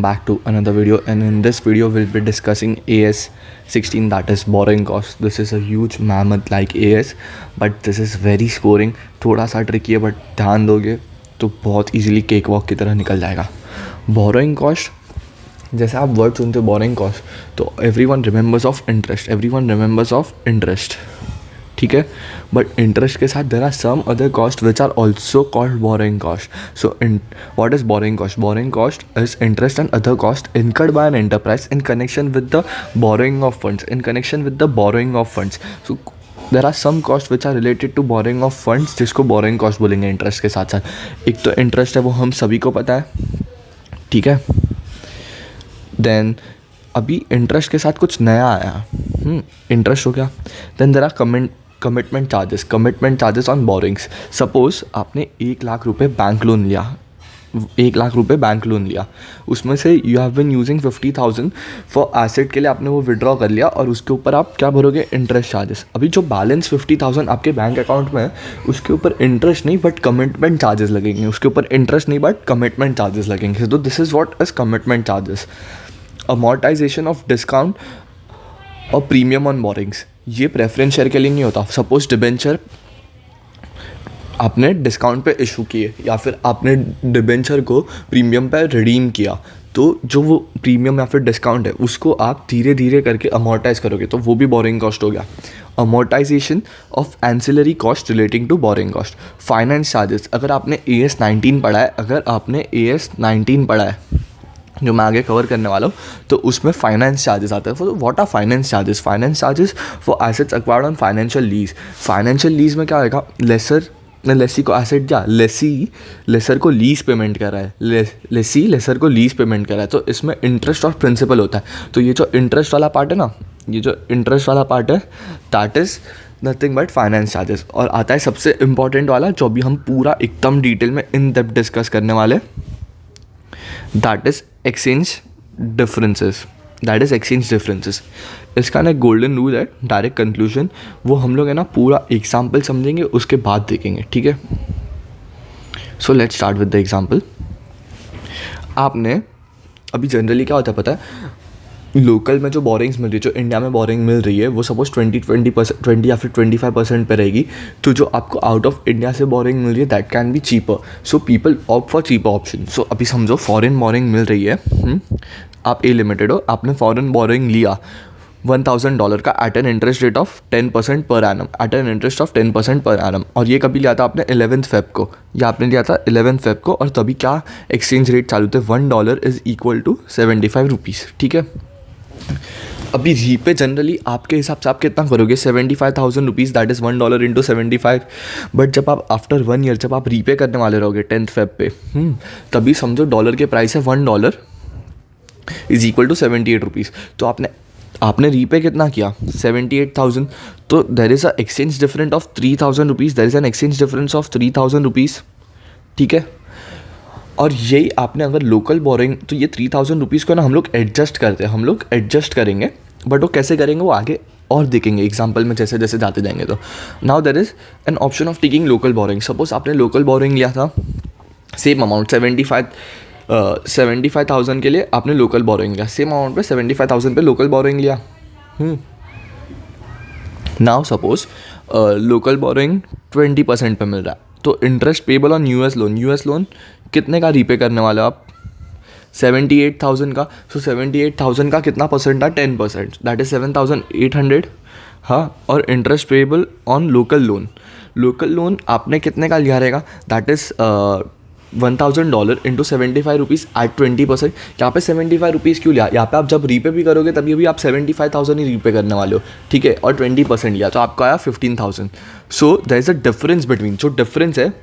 back to another video, and in this video we'll be discussing AS16, that is borrowing cost. This is a huge mammoth like AS, but this is very scoring. थोड़ा सा tricky है but ध्यान दोगे तो बहुत easily cake walk की तरह निकल जाएगा. बोरोइंग कॉस्ट, जैसे आप वर्ड सुनते हो बोरोइंग कॉस्ट तो everyone remembers of interest, everyone remembers of interest, ठीक है. बट इंटरेस्ट के साथ there are some other cost which are also called borrowing cost. So what is borrowing cost? Borrowing cost is interest and other cost incurred by an enterprise in connection with the borrowing of funds, in connection with the borrowing of funds. So there are some costs which are related to borrowing of funds, जिसको borrowing cost बोलेंगे interest के साथ साथ. एक तो interest है, वो हम सभी को पता है, ठीक है. देन अभी इंटरेस्ट के साथ कुछ नया आया, इंटरेस्ट हो गया. Then there are commitment charges on borrowings. Suppose आपने 1,00,000 रुपये बैंक लोन लिया, 1,00,000 रुपये बैंक लोन लिया, उसमें से you have been using 50,000 for asset के लिए, आपने वो विड्रॉ कर लिया और उसके ऊपर आप क्या भरोगे? Interest charges. अभी जो बैलेंस 50,000 आपके बैंक अकाउंट में है उसके ऊपर इंटरेस्ट नहीं बट कमिटमेंट चार्जेस लगेंगे, उसके ऊपर इंटरेस्ट नहीं बट कमिटमेंट चार्जेस लगेंगे. तो this is what is commitment charges. Amortisation of discount और प्रीमियम ऑन बोरिंग्स, ये प्रेफरेंस शेयर के लिए नहीं होता. सपोज डिबेंचर आपने डिस्काउंट पे इशू किए या फिर आपने डिबेंचर को प्रीमियम पे रिडीम किया, तो जो वो प्रीमियम या फिर डिस्काउंट है उसको आप धीरे धीरे करके अमोर्टाइज करोगे, तो वो भी बोरिंग कॉस्ट हो गया. Amortisation of ancillary cost relating to borrowing cost. Finance charges, अगर आपने AS19 पढ़ा है, अगर आपने AS19 पढ़ा है जो मैं आगे कवर करने वाला हूँ, तो उसमें फाइनेंस चार्जेस आते हैं. What are finance charges? Finance charges for assets acquired on financial lease. Financial lease में क्या होगा? लेसी को एसेट क्या, लेसर को लीज पेमेंट कर रहा है, लेसी लेसर को लीज पेमेंट कर रहा है, तो इसमें इंटरेस्ट और प्रिंसिपल होता है. तो ये जो इंटरेस्ट वाला पार्ट है ना, ये जो इंटरेस्ट वाला पार्ट है, that is nothing but finance charges. और आता है सबसे इंपॉर्टेंट वाला जो भी हम पूरा एकदम डिटेल में इन डेप्थ डिस्कस करने वाले, दैट इज़ एक्सचेंज डिफरेंसेस. इसका ना गोल्डन रूल है, डायरेक्ट कंक्लूजन, वो हम लोग है ना पूरा एग्जाम्पल समझेंगे उसके बाद देखेंगे, ठीक है. So let's start with the example. आपने अभी जनरली क्या होता है पता है, लोकल में जो बोरिंग्स मिल रही है, जो इंडिया में बोरिंग मिल रही है, वो सपोज 20 या फिर 25% पे रहेगी. तो जो आपको आउट ऑफ इंडिया से बोरिंग मिल रही है that can be cheaper. So people opt for cheaper option. So अभी समझो फॉरेन बोरिंग मिल रही है, आप ए लिमिटेड हो, आपने फॉरेन बोरिंग लिया $1,000 का at an interest rate of 10% per annum, at an interest of 10% per annum. और ये कभी लिया था आपने 11 Feb को, या आपने लिया था 11 Feb को, और तभी क्या एक्सचेंज रेट चालू थे, $1 इज़ इक्वल टू 75 रुपीज़, ठीक है. अभी रीपे जनरली आपके हिसाब से आप कितना करोगे? 75,000 rupees, that is $1 into 75. But जब आप आफ्टर 1 ईयर जब आप रीपे करने वाले रहोगे 10th Feb पे, तभी समझो डॉलर के प्राइस है $1 इज़ इक्वल टू 78 रुपीज़. तो आपने रीपे कितना किया? 78,000. तो there is a exchange different of 3,000 rupees, there is an exchange difference of 3,000 rupees, ठीक है. और यही आपने अगर लोकल बोरिंग, तो ये 3,000 रुपीज़ को ना हम लोग एडजस्ट करते हैं, हम लोग एडजस्ट करेंगे, बट वो कैसे करेंगे वो आगे और देखेंगे एग्जाम्पल में जैसे जैसे जाते जाएंगे. तो now there is an option of taking local borrowing. Suppose आपने लोकल बोरिंग लिया था, सेम अमाउंट 75,000 के लिए आपने लोकल बोरिंग लिया, सेम अमाउंट पे 75,000 पे लोकल बोरिंग लिया. नाउ सपोज लोकल बोरिंग 20% पे मिल रहा है, तो interest payable on US loan कितने का रीपे करने वाले हो आप? 78,000 का. सो 78,000 का कितना परसेंट था? 10%, दैट इज़ 7,800. हाँ, और interest payable on local loan आपने कितने का लिया रहेगा? That is $1,000 into 75 rupees at 20%. यहाँ पे 75 रुपीज़ क्यों लिया? यहाँ पे आप जब रीपे भी करोगे तभी भी आप 75,000 ही रीपे करने वाले हो, ठीक है, और 20% लिया तो आपका आया 15,000. So there is a difference between, जो डिफरेंस है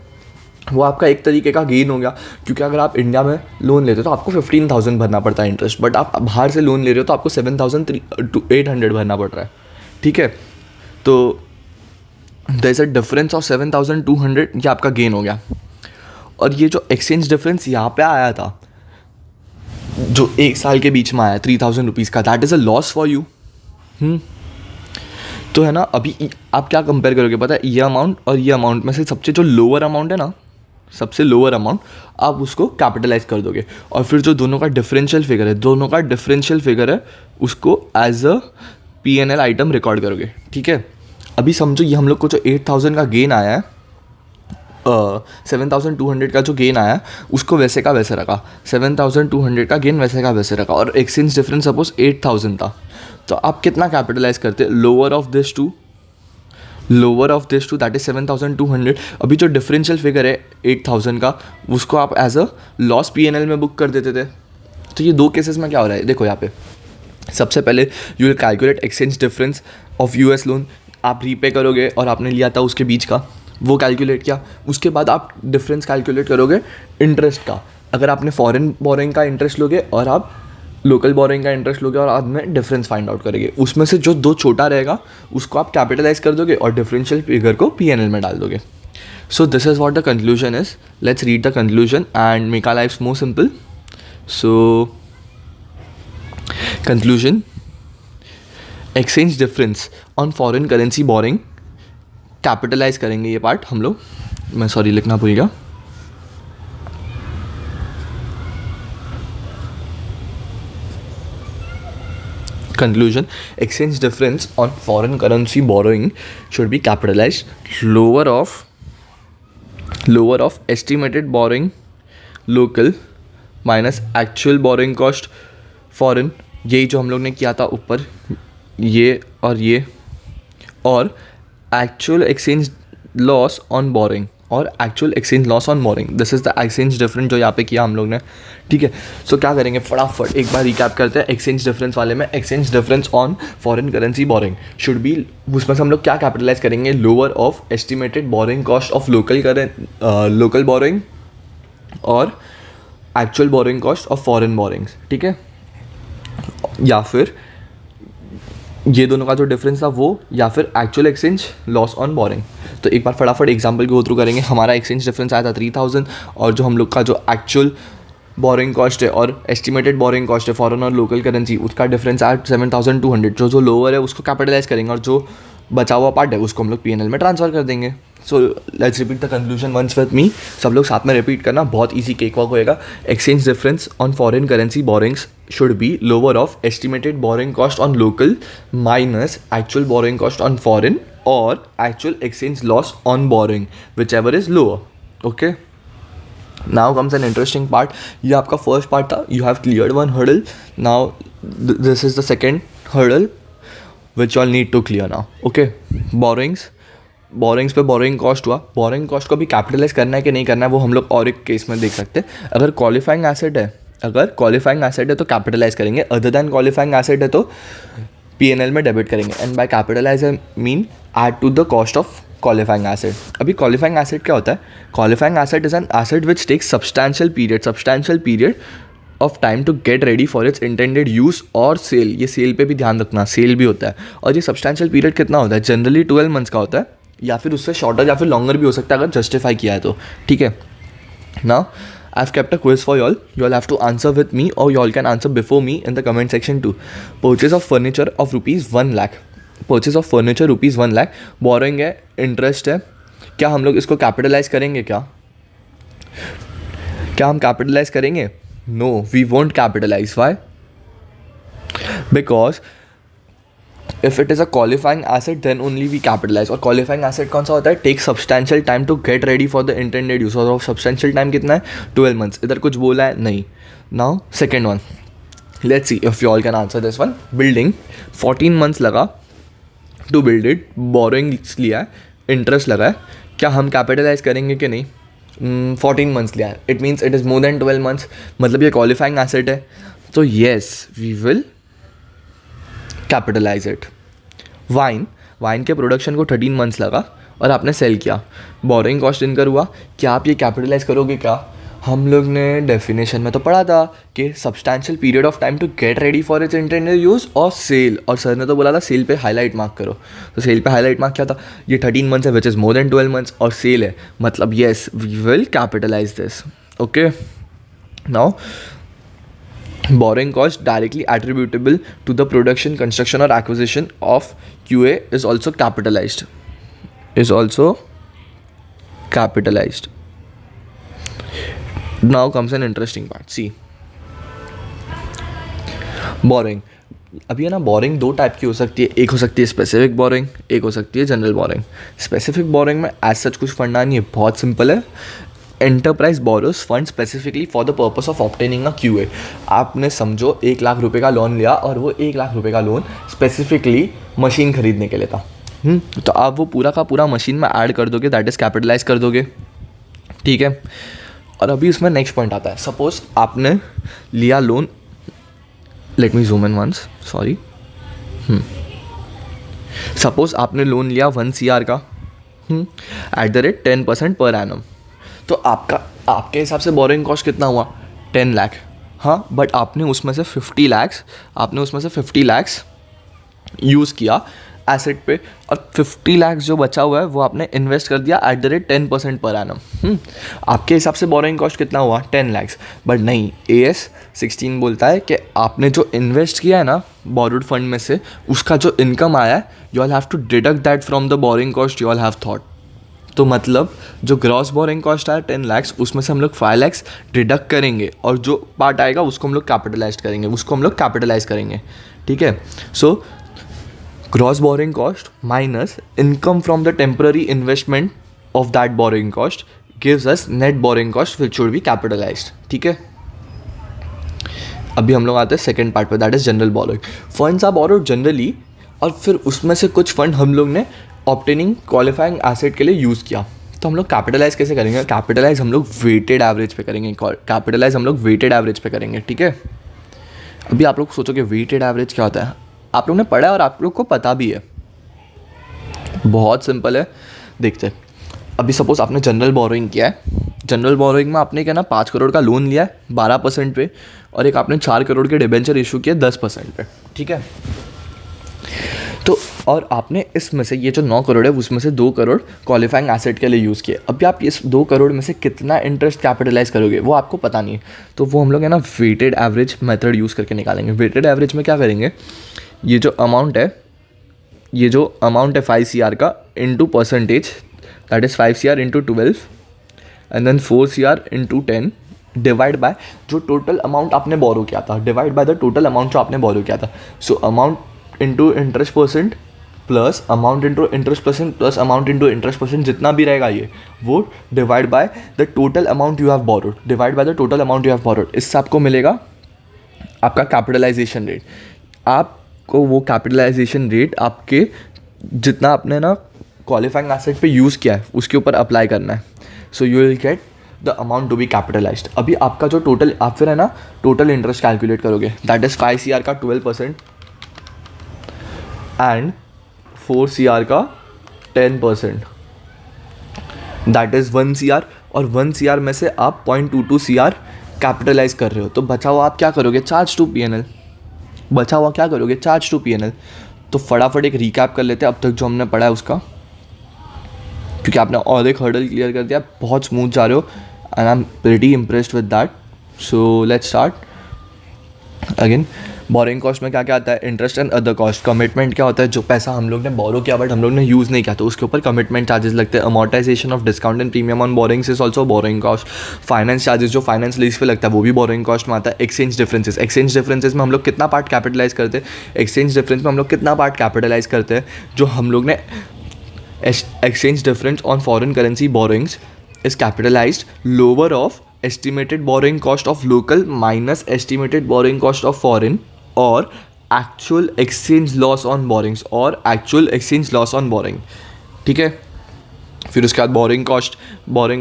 वो आपका एक तरीके का गेन हो गया, क्योंकि अगर आप इंडिया में लोन लेते हो तो आपको 15,000 भरना पड़ता है इंटरेस्ट, बट आप बाहर से लोन ले रहे हो तो आपको 7,800 भरना पड़ रहा है, ठीक है. तो there is a difference of 7,200, ये आपका गेन हो गया. और ये जो एक्सचेंज डिफरेंस यहाँ पे आया था, जो 1 साल के बीच में आया 3,000 रुपीज़ का, that is a loss for you. तो है ना, अभी आप क्या कंपेयर करोगे पता है? ये अमाउंट और ये अमाउंट में से सबसे जो लोअर अमाउंट है ना, सबसे लोअर अमाउंट आप उसको कैपिटलाइज कर दोगे, और फिर जो दोनों का डिफरेंशियल फिगर है उसको as a P&L item record करोगे, ठीक है। अभी समझो ये हम लोग को जो 8,000 का गेन आया है, 7,200 का जो गेन आया उसको वैसे का वैसे रखा, 7,200 का गेन वैसे का वैसे रखा, और एक्सचेंज डिफरेंस सपोज 8,000 था, तो आप कितना कैपिटलाइज करते, lower of this two that is 7,200। अभी जो डिफरेंशियल फिगर है 8,000 का उसको आप एज अ लॉस P&L में बुक कर देते थे। तो ये दो केसेस में क्या हो रहा है, देखो यहाँ पे सबसे पहले you will calculate exchange difference of US loan, आप रीपे करोगे और आपने लिया था उसके बीच का, वो कैलकुलेट किया, उसके बाद आप डिफरेंस कैलकुलेट करोगे इंटरेस्ट का। अगर आपने फॉरेन बोरिंग का इंटरेस्ट लोगे और आप लोकल बोरिंग का इंटरेस्ट लोगे और बाद में डिफरेंस फाइंड आउट करेंगे, उसमें से जो दो छोटा रहेगा उसको आप कैपिटलाइज कर दोगे और डिफरेंशियल फिगर को P&L में डाल दोगे। So this is what the conclusion is. Let's read the conclusion and make our lifes more simple. So conclusion, exchange difference on foreign currency borrowing, capitalise करेंगे ये पार्ट हम लोग, मैं सॉरी लिखना भूल गया। Conclusion, exchange difference on foreign currency borrowing should be capitalized, lower of estimated borrowing local minus actual borrowing cost foreign, यही जो हम लोग ने किया था ऊपर, ये और actual exchange loss on borrowing और actual exchange loss on boring, this is the exchange difference जो यहाँ पे किया हम लोग ने, ठीक है। सो क्या करेंगे, फटाफट एक बार रिकैप करते हैं। एक्सचेंज डिफरेंस वाले में, exchange difference on foreign currency borrowing should be, उसमें से हम लोग क्या कैपिटलाइज करेंगे, lower of estimated borrowing cost of local borrowing और actual borrowing cost of foreign borrowings, ठीक है। या फिर ये दोनों का जो डिफरेंस था वो, या फिर actual exchange loss on boring. तो एक बार फटाफट एग्जांपल को गो थ्रू करेंगे। हमारा एक्सचेंज डिफरेंस आया था 3,000, और जो हम लोग का जो एक्चुअल बोरिंग कॉस्ट है और एस्टिमेटेड बोरिंग कॉस्ट है फॉरेन और लोकल करेंसी, उसका डिफरेंस आया 7,200। जो लोअर है उसको कैपिटलाइज करेंगे और जो बचा हुआ पार्ट है उसको हम लोग P&L में ट्रांसफर कर देंगे। So let's repeat the conclusion once with me, सब लोग साथ में रिपीट करना, बहुत ईजी केक वॉक होएगा। Exchange difference on foreign currency borrowings should be lower of estimated borrowing cost on local minus actual borrowing cost on foreign or actual exchange loss on borrowing, whichever is lower. Okay, now comes an interesting part. ये आपका first part था, you have cleared one hurdle. Now this is the second hurdle which you all need to clear now. Okay, borings पे borrowing cost हुआ, borrowing cost को भी capitalise करना है कि नहीं करना है वो हम लोग और एक केस में देख सकते हैं। अगर क्वालिफाइंग एसेट है तो कैपिटलाइज करेंगे, अदर दैन क्वालिफाइंग एसेट है तो P&L में डेबिट करेंगे। And by capitalise I mean add to the cost of qualifying asset. अभी क्वालिफाइंग एसेट क्या होता है, qualifying asset is an asset which takes substantial period of time to get ready for its intended use और sale. ये sale पे भी ध्यान रखना, सेल भी होता है। और ये सब्सटैंशियल पीरियड कितना होता है, जनरली 12 मंथ्स का होता है, या फिर उससे शॉर्टर या फिर लॉन्गर भी हो सकता है अगर जस्टिफाई किया है तो, ठीक है। Now I've kept a quiz for y'all. You all have to answer with me or you all can answer before me in the comment section too. Purchase of furniture of rupees 1 lakh. Purchase of furniture rupees 1 lakh. Borrowing है, interest है, क्या हम लोग इसको capitalise करेंगे क्या हम capitalise करेंगे? No, we won't capitalize. Why? Because if it is a qualifying asset then only we capitalize. और qualifying asset कौन सा होता है, take substantial time to get ready for the intended use. और substantial time कितना है, 12 months. इधर कुछ बोला है नहीं. Now second one, let's see if you all can answer this one. Building 14 months लगा to build it, borrowing लिया है, interest लगा है, क्या हम capitalize करेंगे कि नहीं? 14 months लिया है, it means it is more than 12 months, मतलब ये qualifying asset है, तो yes we will capitalise it. Wine के प्रोडक्शन को 13 मंथ्स लगा और आपने सेल किया, बोरिंग कॉस्ट इनकर हुआ, क्या आप ये कैपिटलाइज करोगे क्या? हम लोग ने डेफिनेशन में तो पढ़ा था कि substantial period of time to get ready for its intended use और सेल, और सर ने तो बोला था सेल पे हाईलाइट मार्क करो, तो सेल पे हाईलाइट मार्क क्या था, ये 13 मंथ्स है which is more than 12 months, और सेल है, मतलब yes we will capitalise this. Okay, now borrowing cost directly attributable to the production, construction or acquisition of QA is also capitalized. Now comes an interesting part, see borrowing. अभी है ना, boring दो type की हो सकती है, एक हो सकती है स्पेसिफिक बोरिंग, एक हो सकती है जनरल बोरिंग। स्पेसिफिक बोरिंग में एज सच कुछ फंडा नहीं है, बहुत सिंपल है। Enterprise borrows fund specifically for the purpose of obtaining a QA. आपने समझो 1 लाख रुपए का लोन लिया और वो 1 लाख रुपए का लोन स्पेसिफिकली मशीन खरीदने के लिए था। तो आप वो पूरा का पूरा मशीन में ऐड कर दोगे, दैट इज़ कैपिटलाइज कर दोगे, ठीक है। और अभी इसमें नेक्स्ट पॉइंट आता है, सपोज आपने लिया loan, let me zoom in once, sorry. Suppose आपने लोन लिया 1 CR का at the rate 10% per annum. तो आपके हिसाब से बोरिंग कॉस्ट कितना हुआ, 10 लाख। हाँ, बट आपने उसमें से 50 लाख यूज़ किया एसेट पे, और 50 लाख जो बचा हुआ है वो आपने इन्वेस्ट कर दिया at the rate 10% per annum. आपके हिसाब से बोरिंग कॉस्ट कितना हुआ, 10 लाख। बट नहीं, AS 16 बोलता है कि आपने जो इन्वेस्ट किया है ना बोरोड फंड में से, उसका जो इनकम आया है, you all have to deduct that from the borrowing cost you all have thought. तो मतलब जो ग्रॉस बोरिंग कॉस्ट आया 10 लाख, उसमें से हम लोग 5 लाख डिडक्ट करेंगे, और जो पार्ट आएगा उसको हम लोग कैपिटलाइज करेंगे, ठीक है। So gross borrowing cost minus income from the temporary investment of that borrowing cost gives us net borrowing cost which should be capitalised, ठीक है। अभी हम लोग आते हैं सेकेंड पार्ट पे, that is general borrowing. Funds are borrowed generally, और फिर उसमें से कुछ फंड हम लोग ने ऑब्टेनिंग क्वालिफाइंग एसेट के लिए यूज़ किया। तो हम लोग कैपिटलाइज कैसे करेंगे, कैपिटलाइज हम लोग वेटेड एवरेज पे करेंगे, ठीक है। अभी आप लोग सोचोगे वेटेड एवरेज क्या होता है, आप लोग ने पढ़ा है और आप लोग को पता भी है, बहुत सिंपल है, देखते हैं। अभी सपोज आपने जनरल बोरोइंग किया है, जनरल बोरोइंग में आपने क्या ना 5 करोड़ का लोन लिया है 12% पे, और एक आपने 4 करोड़ के डिबेंचर इशू किया 10% पे, ठीक है। तो और आपने इसमें से ये जो 9 करोड़ है उसमें से 2 करोड़ क्वालिफाइंग एसेट के लिए यूज़ किए। अभी आप इस 2 करोड़ में से कितना इंटरेस्ट कैपिटलाइज करोगे वो आपको पता नहीं है, तो वो हम लोग है ना वेटेड एवरेज मेथड यूज़ करके निकालेंगे। वेटेड एवरेज में क्या करेंगे, ये जो अमाउंट है 5 CR का into percentage, that is 5 CR into 12 and then 4 CR into 10 divide by जो टोटल अमाउंट आपने बोरो किया था, divide by the total amount जो आपने बोरो किया था। So amount into interest percent plus amount into interest percent plus amount into interest percent, जितना भी रहेगा ये वो divide by the total amount you have borrowed, इससे आपको मिलेगा आपका कैपिटलाइजेशन रेट। आपको वो कैपिटलाइजेशन रेट आपके जितना आपने ना क्वालिफाइंग एसेट पे यूज़ किया है उसके ऊपर अप्लाई करना है। So you will get the amount to be capitalised. अभी आपका जो टोटल, आप फिर है ना टोटल इंटरेस्ट कैलकुलेट करोगे, दैट इज़ 5 CR का 12% एंड 4 CR का 10%, दैट इज़ 1 CR, और 1 CR में से आप 0.22 CR कैपिटलाइज कर रहे हो। तो बचा हुआ आप क्या करोगे, चार्ज टू PNL। तो फटाफट एक रिकैप कर लेते हैं अब तक जो हमने पढ़ा है उसका, क्योंकि आपने और एक हर्डल क्लियर कर दिया, बहुत स्मूथ जा रहे हो and I am pretty impressed with that. So let's start again. Borrowing cost में क्या क्या आता है, interest and other cost. Commitment क्या होता है, जो पैसा हम लोग ने बोरो किया बट हम लोग ने यूज़ नहीं किया तो उसके ऊपर कमिटमेंट चार्जेस लगते हैं। Amortisation of discount and premium on borings is also boring cost. Finance charges जो फाइनेंस लीज पे लगता है वो भी बोरिंग कॉस्ट में आता है। एक्सचेंज डिफरेंसेस में हम लोग कितना पार्ट कैपिटलाइज करते हैं, जो हम लोग ने exchange difference on foreign currency borrowings is capitalized lower of estimated borrowing cost of local minus estimated borrowing cost of foreign or actual exchange loss on borrowing, ठीक है। फिर उसके बाद बोरिंग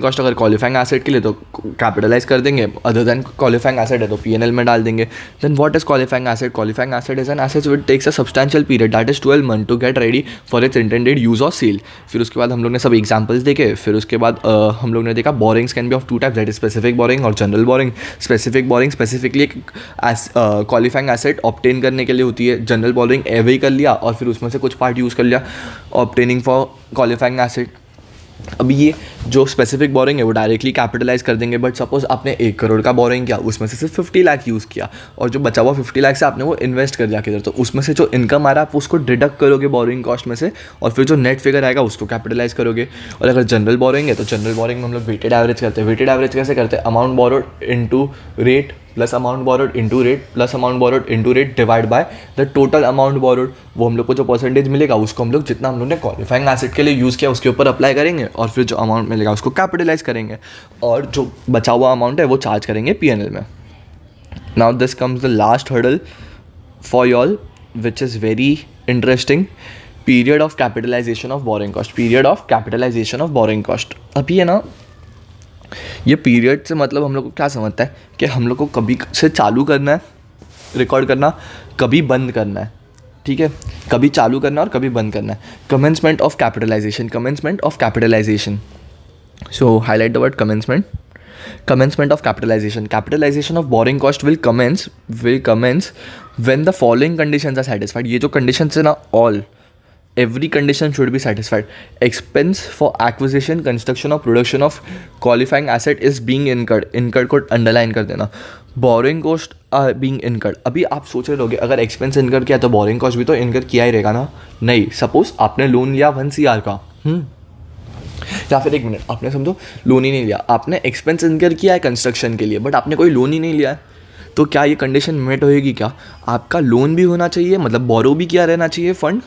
कॉस्ट अगर क्वालिफाइंग एसेट के लिए तो capitalise कर देंगे, अदर देन क्वालिफाइंग एसेट है तो PNL में डाल देंगे। Then what is qualifying asset is an asset which takes a substantial period, that is 12 month to get ready for its intended use और सेल। फिर उसके बाद हम लोग ने सब एग्जाम्पल्स देखे। फिर उसके बाद हम लोग ने देखा borrowings can be of 2 types, that is specific borrowing और general borrowing. Specific borrowing specifically एक क्वालिफाइंग एसेट ऑब्टेन करने के लिए होती है। जनरल बोरिंग एवे ही कर लिया और फिर उसमें से कुछ पार्ट यूज़ कर लिया ऑब्टेनिंग फॉर क्वालिफाइंग एसेट। अभी ये जो स्पेसिफिक बोरिंग है वो डायरेक्टली कैपिटलाइज कर देंगे, बट सपोज आपने 1 करोड़ का बोरिंग किया, उसमें से सिर्फ 50 लाख यूज़ किया और जो बचा हुआ 50 लाख से आपने वो इन्वेस्ट कर दिया किधर, तो उसमें से जो इनकम आ रहा है आप उसको डिडक्ट करोगे बोरिंग कॉस्ट में से और फिर जो नेट फिगर आएगा उसको कैपिटलाइज करोगे। और अगर जनरल बोरिंग है तो जनरल बोरिंग में हम लोग वेटेड एवरेज करते हैं। वेटेड एवरेज कैसे करते हैं? Amount borrowed into rate plus amount borrowed into rate plus amount borrowed into rate divide by the total amount borrowed. वो हम लोग को जो परसेंटेज मिलेगा उसको हम लोग जितना हम लोग ने क्वालिफाइंग एसेट के लिए यूज़ किया उसके ऊपर अप्लाई करेंगे और फिर जो अमाउंट मिलेगा उसको कैपिटलाइज करेंगे और जो बचा हुआ अमाउंट है वो चार्ज करेंगे पीएनएल में। Now this comes the last hurdle for y'all which is very interesting, period of capitalisation of borrowing cost. Period of capitalisation of borrowing cost. अभी है ना, ये पीरियड से मतलब हम लोग को क्या समझता है कि हम लोग को कभी से चालू करना है रिकॉर्ड करना, कभी बंद करना है, ठीक है, कभी चालू करना और कभी बंद करना है। Commencement of capitalisation, commencement of capitalisation, so highlight the word commencement. Commencement of capitalization. Capitalization of borrowing cost will commence when the following conditions are satisfied. ये जो conditions है ना, all every condition should be satisfied. Expense for acquisition, construction or production of qualifying asset is being incurred. Incurred को underline कर देना. Borrowing cost are being incurred. अभी आप सोच रहे होगे अगर expense incur किया तो borrowing cost भी तो incur किया ही रहेगा ना। नहीं, suppose आपने लोन लिया 1 CR का, या फिर 1 मिनट, आपने समझो लोन ही नहीं लिया, आपने एक्सपेंस इनकर किया है कंस्ट्रक्शन के लिए बट आपने कोई लोन ही नहीं लिया है, तो क्या ये कंडीशन मेट होएगी? क्या आपका लोन भी होना चाहिए, मतलब बोरो भी किया रहना चाहिए फंड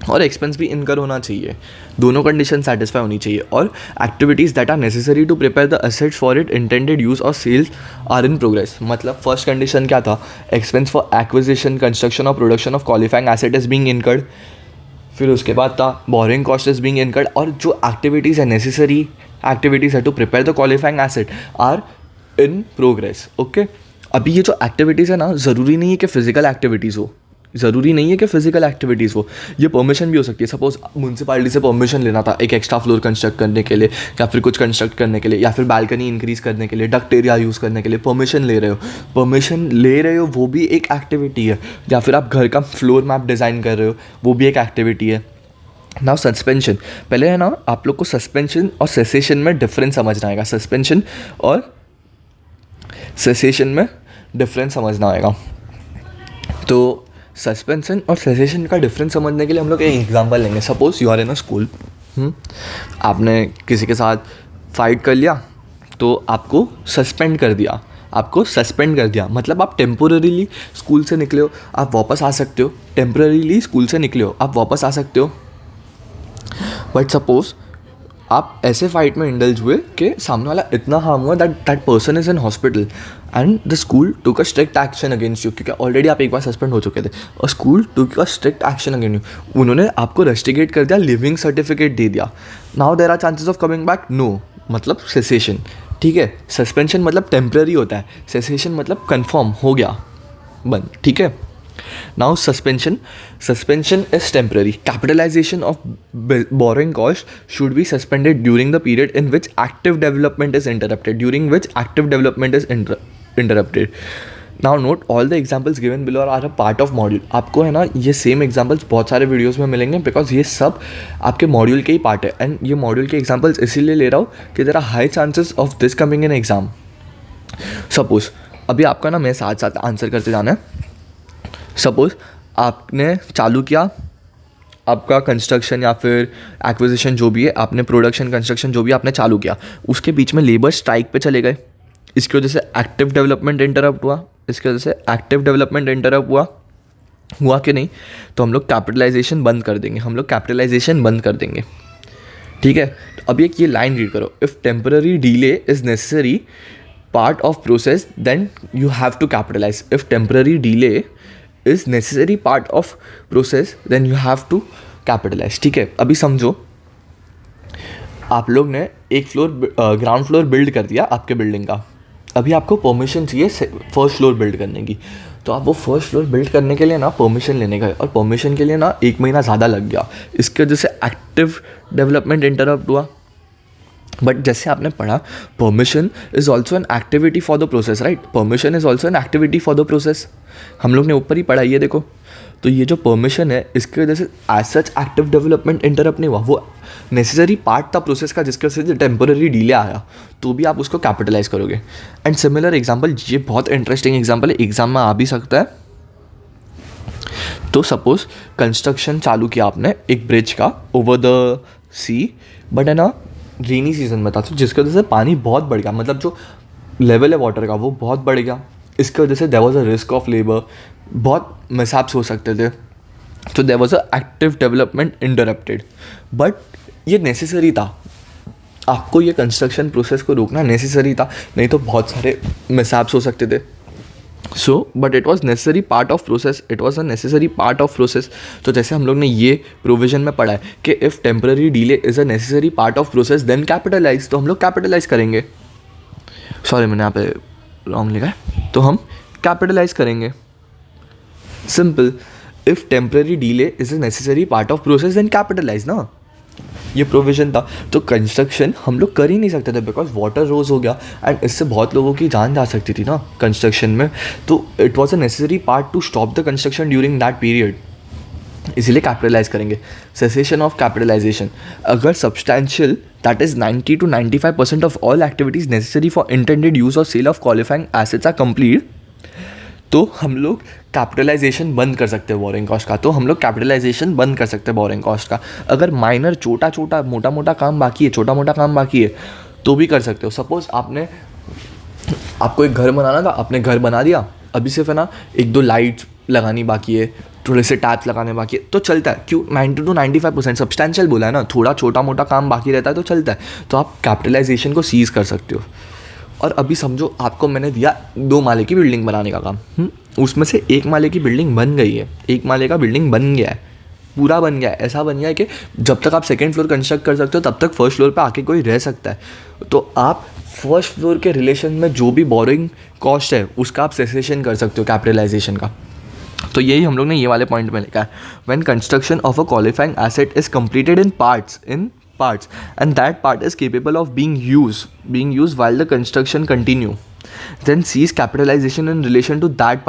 और एक्सपेंस भी इनकर होना चाहिए, दोनों कंडीशन सेटिस्फाई होनी चाहिए। और activities that are necessary to prepare the assets for it intended use और सेल्स आर इन प्रोग्रेस। मतलब फर्स्ट कंडीशन क्या था? एक्सपेंस फॉर एक्विजिशन, कंस्ट्रक्शन और production of qualifying asset is being incurred. फिर उसके बाद था borrowing cost is being incurred, और जो एक्टिविटीज़ है नेसेसरी एक्टिविटीज़ है to prepare the qualifying asset are in progress. Okay, अभी ये जो एक्टिविटीज़ है ना, ज़रूरी नहीं है कि फिजिकल एक्टिविटीज़ हो, ज़रूरी नहीं है कि फिजिकल एक्टिविटीज़ हो, ये परमिशन भी हो सकती है। सपोज म्यूनसिपालिटी से परमिशन लेना था एक एक्स्ट्रा फ्लोर कंस्ट्रक्ट करने के लिए, या फिर कुछ कंस्ट्रक्ट करने के लिए, या फिर बालकनी इंक्रीज़ करने के लिए, डक्ट एरिया यूज़ करने के लिए परमिशन ले रहे हो, वो भी एक एक्टिविटी है। या फिर आप घर का फ्लोर मैप डिज़ाइन कर रहे हो, वो भी एक एक्टिविटी है। नाउ सस्पेंशन, पहले है ना आप लोग को सस्पेंशन और सेसेशन में डिफरेंस समझना आएगा। सस्पेंशन और सेसेशन में डिफरेंस समझना आएगा। तो सस्पेंशन और सेसेशन का डिफरेंस समझने के लिए हम लोग एक एग्जांपल लेंगे। Suppose you are in a school, आपने किसी के साथ फाइट कर लिया तो आपको सस्पेंड कर दिया, मतलब आप टेम्पोररीली स्कूल से निकले हो, आप वापस आ सकते हो। टेम्पोररीली स्कूल से निकले हो, आप वापस आ सकते हो। बट सपोज आप ऐसे फाइट में इंडल्ज हुए कि सामने वाला इतना हार्म हुआ that person is in hospital and the school took a strict action against you, क्योंकि ऑलरेडी आप एक बार सस्पेंड हो चुके थे और school took a strict action against you. उन्होंने आपको रेस्टिगेट कर दिया, लिविंग सर्टिफिकेट दे दिया। Now there are chances of coming back, no, मतलब सेसेशन। ठीक है, सस्पेंशन मतलब टेम्पररी होता है, सेसेशन मतलब कन्फर्म हो गया, बंद। ठीक है, now suspension is temporary. Capitalization of borrowing cost should be suspended during the period in which active development is interrupted. Now note all the examples given below are a part of module. आपको है ना ये same examples बहुत सारे videos में मिलेंगे because ये सब आपके मॉड्यूल के ही पार्ट है। एंड ये मॉड्यूल के एग्जाम्पल्स इसीलिए ले रहा हूँ कि there are high chances of this coming in exam. Suppose अभी आपका ना मैं साथ साथ आंसर करते जाना है। सपोज़ आपने चालू किया आपका कंस्ट्रक्शन या फिर एक्विजिशन जो भी है, आपने प्रोडक्शन कंस्ट्रक्शन जो भी आपने चालू किया, उसके बीच में लेबर स्ट्राइक पे चले गए, इसकी वजह से एक्टिव डेवलपमेंट इंटरप्ट हुआ कि नहीं, तो हम लोग कैपिटलाइजेशन बंद कर देंगे। ठीक है, अब एक ये लाइन रीड करो, if temporary delay is necessary part of process then you have to capitalise. If temporary delay is necessary part of process then you have to capitalise. ठीक है, अभी समझो आप लोग ने एक ग्राउंड फ्लोर बिल्ड कर दिया आपके बिल्डिंग का, अभी आपको परमिशन चाहिए फर्स्ट फ्लोर बिल्ड करने की, तो आप वो फर्स्ट फ्लोर बिल्ड करने के लिए ना परमिशन लेने गए और परमिशन के लिए ना 1 महीना ज़्यादा लग गया, इसकी वजह से एक्टिव डेवलपमेंट इंटरप्ट हुआ। बट जैसे आपने पढ़ा permission is also an activity for the process, right? Permission is also an activity for the process, हम लोग ने ऊपर ही पढ़ा, ये देखो। तो ये जो परमिशन है इसकी वजह से as such active development interrupt नहीं हुआ, वो नेसेसरी पार्ट था प्रोसेस का जिसके वजह से टेम्पोररी डिले आया, तो भी आप उसको कैपिटलाइज करोगे। एंड सिमिलर एग्जाम्पल, ये बहुत इंटरेस्टिंग एग्जाम्पल है, एग्जाम में आ भी सकता है। तो सपोज कंस्ट्रक्शन चालू किया आपने एक ब्रिज का ओवर द सी, बट है ना रेनी सीजन में था, तो जिसकी वजह से पानी बहुत बढ़ गया, मतलब जो लेवल है वाटर का वो बहुत बढ़ गया। इसकी वजह से there was a risk of labour, बहुत मिसहैप्स हो सकते थे, तो there was a active development interrupted. But ये नेसेसरी था, आपको ये कंस्ट्रक्शन प्रोसेस को रोकना नेसेसरी था, नहीं तो बहुत सारे मिसहैप्स हो सकते थे। So but it was necessary part of process, it was a necessary part of process. तो जैसे हम लोग ने ये प्रोविजन में पढ़ा है कि if temporary delay is a necessary part of process then capitalise, तो हम लोग कैपिटलाइज करेंगे। सॉरी मैंने यहाँ पे रॉन्ग लिखा है, तो हम कैपिटलाइज करेंगे। Simple, if temporary delay is a necessary part of process then capitalise ना, ये प्रोविज़न था। तो कंस्ट्रक्शन हम लोग कर ही नहीं सकते थे बिकॉज वाटर रोज हो गया एंड इससे बहुत लोगों की जान जा सकती थी ना कंस्ट्रक्शन में, तो it was a necessary part to stop the construction during that period, इसीलिए कैपिटलाइज करेंगे। सेसेशन ऑफ कैपिटलाइजेशन, अगर substantial that is 90 to 95% of all activities necessary for intended use और sale of qualifying assets are complete, तो हम लोग capitalisation बंद कर सकते हैं बोरिंग कॉस्ट का, तो हम लोग कैपिटलाइजेशन बंद कर सकते हैं बोरिंग कॉस्ट का। अगर माइनर छोटा छोटा मोटा मोटा काम बाकी है, छोटा मोटा काम बाकी है तो भी कर सकते हो। सपोज आपको एक घर बनाना था, आपने घर बना दिया, अभी सिर्फ है ना 1-2 लाइट्स लगानी बाकी है, थोड़े से टैप्स लगाने बाकी है, तो चलता है। क्यों? 90 to 95% सब्सटैंशियल बोला है ना, थोड़ा छोटा मोटा काम बाकी रहता है तो चलता है, तो आप कैपिटलाइजेशन को सीज कर सकते हो। और अभी समझो आपको मैंने दिया 2 माले की बिल्डिंग बनाने का काम, उसमें से 1 माले की बिल्डिंग बन गई है, 1 माले का बिल्डिंग बन गया है, पूरा बन गया है, ऐसा बन गया है कि जब तक आप सेकंड फ्लोर कंस्ट्रक्ट कर सकते हो तब तक फर्स्ट फ्लोर पे आके कोई रह सकता है, तो आप फर्स्ट फ्लोर के रिलेशन में जो भी बोरिंग कॉस्ट है उसका आप सेसेशन कर सकते हो कैपिटलाइजेशन का। तो यही हम लोग ने ये वाले पॉइंट में लिखा है, when construction of a qualifying asset is completed in parts and that part is capable of being used while the construction continue, then cease capitalization in relation to that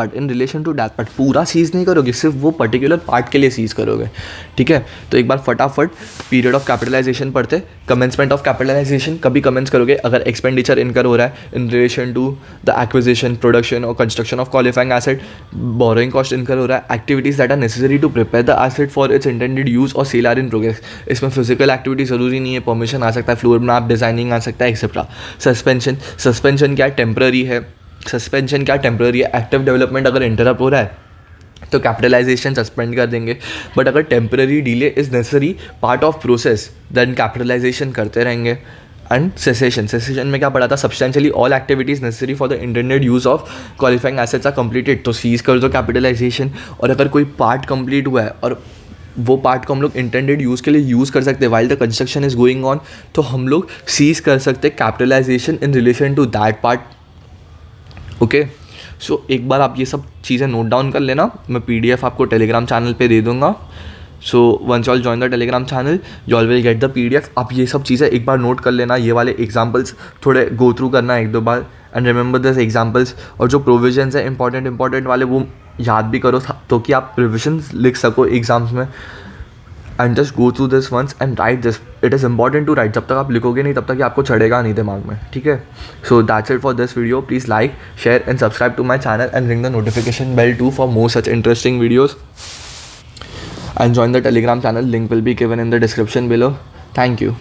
part। पूरा seize नहीं करोगे, सिर्फ वो particular part के लिए seize करोगे, ठीक है। तो एक बार फटाफट पीरियड ऑफ कैपिटलाइजेशन पढ़ते। कमेंसमेंट ऑफ कैपिटलाइजेशन कभी कमेंस करोगे अगर एक्सपेंडिचर इनकर हो रहा है in relation to the acquisition, production और construction of qualifying asset, borrowing cost incur हो रहा है, activities that are necessary to prepare the asset for its intended use और सेल आर इन प्रोग्रेस। इसमें physical activity जरूरी नहीं है, permission आ सकता है, फ्लोर मैप डिजाइनिंग आ सकता है, एक्सेट्रा। सस्पेंशन क्या टेम्पररी है, एक्टिव डेवलपमेंट अगर इंटरप्ट हो रहा है तो कैपिटलाइजेशन सस्पेंड कर देंगे, बट अगर temporary delay is necessary part of process then capitalisation करते रहेंगे। एंड सेसेशन में क्या पढ़ा था, substantially all activities necessary for the intended use of qualifying assets are completed, तो सीज कर दो कैपिटलाइजेशन। और अगर कोई पार्ट कंप्लीट हुआ है और वो पार्ट को हम लोग इंटेंडेड यूज़ के लिए यूज़ कर सकते हैं while the construction is going on, तो हम लोग सीज कर सकते हैं capitalisation in relation to that part. Okay, so एक बार आप ये सब चीज़ें नोट डाउन कर लेना, मैं PDF आपको टेलीग्राम चैनल पे दे दूँगा। So once all join the Telegram channel you all will get the PDF। आप ये सब चीज़ें एक बार नोट कर लेना, ये वाले एग्जाम्पल्स थोड़े गो थ्रू करना 1-2 बार एंड रिमेंबर दिस एग्जाम्पल्स, और जो प्रोविजंस हैं इंपॉर्टेंट वाले वो याद भी करो तो कि आप प्रोविजंस लिख सको एग्जाम्स में। And just go through this once and write this, it is important to write, जब तक आप लिखोगे नहीं तब तक ये आपको चढ़ेगा नहीं दिमाग में, ठीक है। So that's it for this video, please like, share and subscribe to my channel and ring the notification bell to for more such interesting videos and join the Telegram channel, link will be given in the description below. Thank you.